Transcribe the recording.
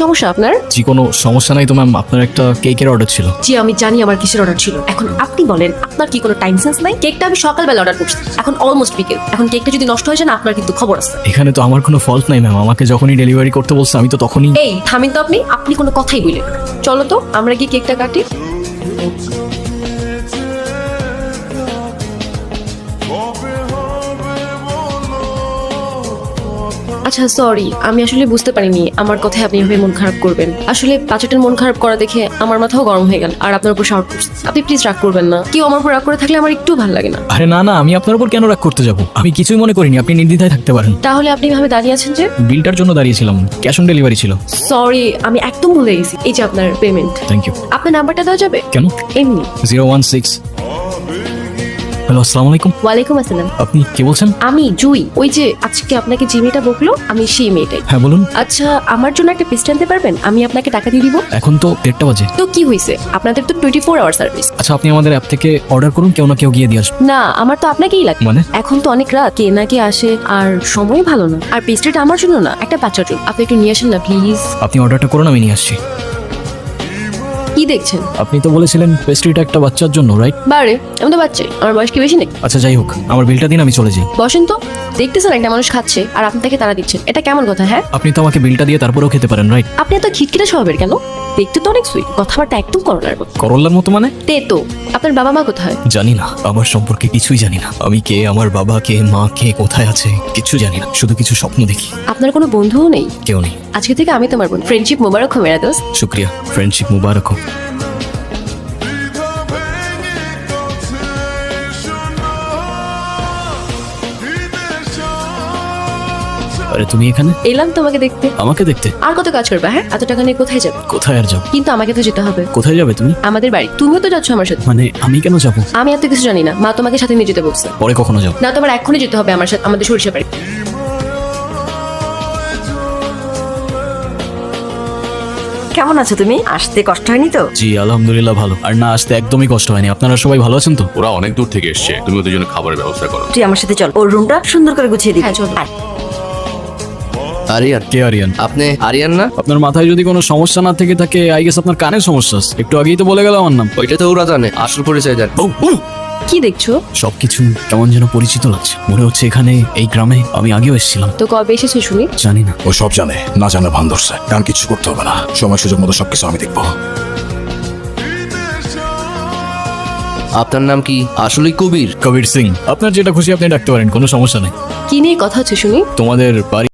সমস্যা আপনার? জি কোনো সমস্যা নাই তো ম্যাম, আপনার একটা কেকের অর্ডার ছিল। জি আমি জানি আমার কিসের অর্ডার ছিল। এখন আপনি বলেন, আপনার কি কোনো টাইম সেন্স নাই? কেকটা আমি সকালবেলা অর্ডার করছি, এখন অলমোস্ট বিকেল। এখন কেকটা যদি নষ্ট হয়ে যায় না, আপনার কিন্তু খবর আছে। এখানে তো আমার কোনো ফল্ট নাই ম্যাম, আমাকে যখনই ডেলিভারি করতে বলছে আমি তো তখনই। এই থামিন তো আপনি, আপনি কোনো কথাই বললেন না। চলো তো আমরা কি কেকটা কাটি। আচ্ছা সরি, আমি আসলে বুঝতে পারিনি আমার কথায় আপনি এভাবে মন খারাপ করবেন। আসলে বাচ্চাটার মন খারাপ করা দেখে আমার মাথাও গরম হয়ে গেল, আর আপনার উপর শাউট করছে। আপনি প্লিজ রাগ করবেন না, কেউ আমার উপর রাগ করে থাকলে আমার একটু ভালো লাগে না। আরে না না, আমি আপনার উপর কেন রাগ করতে যাব? আমি কিছুই মনে করিনি, আপনি নির্দ্বিধায় থাকতে পারেন। তাহলে আপনি ভাবে দাঁড়িয়ে আছেন যে? বিলটার জন্য দাঁড়িয়েছিলাম, ক্যাশ অন ডেলিভারি ছিল। সরি, আমি একদম ভুলে গেছি। এই যে আপনার পেমেন্ট। Thank you. আপনার নাম্বারটা দেওয়া যাবে? কেন? এমনি। 016। হ্যালো, আসসালামু আলাইকুম। ওয়ালাইকুম আসসালাম। আপনি কে বলছেন? আমি জুই, ওই যে আজকে আপনাকে যে মেয়েটা বকলো আমি সেই মেয়েটাই। হ্যাঁ বলুন। আচ্ছা আমার জন্য একটা পিস আনতে পারবেন? আমি আপনাকে টাকা দিয়ে দিব। এখন তো 1:30 বাজে। তো কি হয়েছে, আপনাদের তো 24 আওয়ার সার্ভিস। আচ্ছা আপনি আমাদের অ্যাপ থেকে অর্ডার করুন, কেউ না কেউ গিয়ে দিয়ে আসবে। না আমার তো আপনাকেই লাগে। মানে? এখন তো অনেক রাত, কে না কে আসে, আর সময় ভালো না। আর পেস্ট্রিটা আমার জন্য না, একটা বাচ্চার জন্য। আপনি একটু নিয়ে আসেন না প্লিজ। আপনি অর্ডারটা করুন, আমি নিয়ে আসছি। কি দেখছেন? আপনি তো বলেছিলেন পেস্ট্রিটা একটা বাচ্চার জন্য, রাইট? বারে, আমি তো বাচ্চাই, আমার বয়স কি বেশি নাকি? আচ্ছা যাই হোক, আমার বিলটা দিন, আমি চলে যাই। বসেন তো। দেখতেছেন একটা মানুষ খাচ্ছে আর আপনি তাকে তাড়া দিচ্ছেন, এটা কেমন কথা? হ্যাঁ আপনি তো আমাকে বিলটা দিয়ে তারপরেও খেতে পারেন, রাইট? আপনি এত খিটখিটে স্বভাবের কেন? দেখতে তো অনেক সুইট, কথাবার্তা একদম করোনার মতো। করল্লার মতো মানে? তে তো আপনার বাবা মা কোথায়? জানি না, আমার সম্পর্কে কিছুই জানি না। আমি কে, আমার বাবা কে, মা কে, কোথায় আছে কিছু জানি না, শুধু কিছু স্বপ্ন দেখি। আপনার কোনো বন্ধুও নেই? কেউ নেই। আজকে থেকে আমি তোমার বোন। ফ্রেন্ডশিপ মোবারক হো মেরা দোস্ত। শুক্রিয়া, ফ্রেন্ডশিপ মুবারক হোক। আরে তুমি এখানে? এলাম তোমাকে দেখতে। আমাকে দেখতে? আর কত কাজ করবা? হ্যাঁ এত টাকা নিয়ে কোথায় যাবে? কোথায় আর যাবো? কিন্তু আমাকে তো যেতে হবে। কোথায় যাবে তুমি? আমাদের বাড়ি। তুমিও তো যাচ্ছ আমার সাথে। মানে আমি কেন যাবো? আমি এত কিছু জানি না, মা তোমাকে সাথে নিয়ে যেতে বলছে। পরে কখনো যাবো। না তোমার এক্ষুনি যেতে হবে আমার সাথে, আমাদের সরিষা বাড়ি। কেমন আছো তুমি? আসতে কষ্ট হয়নি তো? জি আলহামদুলিল্লাহ ভালো। আর না আসতে একদমই কষ্ট হয়নি। আপনারা সবাই ভালো আছেন তো? ওরা অনেক দূর থেকে এসছে, তুমি ওদের জন্য খাবারের ব্যবস্থা করো। তুই আমার সাথে চল, ওর রুমটা সুন্দর করে গুছিয়ে দিবি। হ্যাঁ, চলো। আয়। আরিয়ান, কে আরিয়ান? আপনি আরিয়ান না? আপনার মাথায় যদি কোনো সমস্যা না থেকে থাকে, আই গেস আপনার কানের সমস্যা আছে। একটু আগেই তো বলে গেল আমার নাম। ওইটা তো ওরা জানে, আসল পরিচয় জানে। কি দেখছো? সবকিছু কেমন যেন পরিচিত লাগছে, মনে হচ্ছে এখানে এই গ্রামে আমি আগেও এসেছিলাম। তো কবে এসেছো শুনি? জানি না। ও সব জানে, না জানে ভান ধরছে। কারণ কিছু করতে হবে না, সময় সুযোগ মতো সবকিছু আমি দেখবো। আপনার নাম কি? আসলেই কবির? কবির সিং। আপনার যেটা খুশি আপনি ডাকতে পারেন, কোনো সমস্যা নেই। কি নিয়ে কথা হচ্ছে শুনি? তোমাদের বাড়ি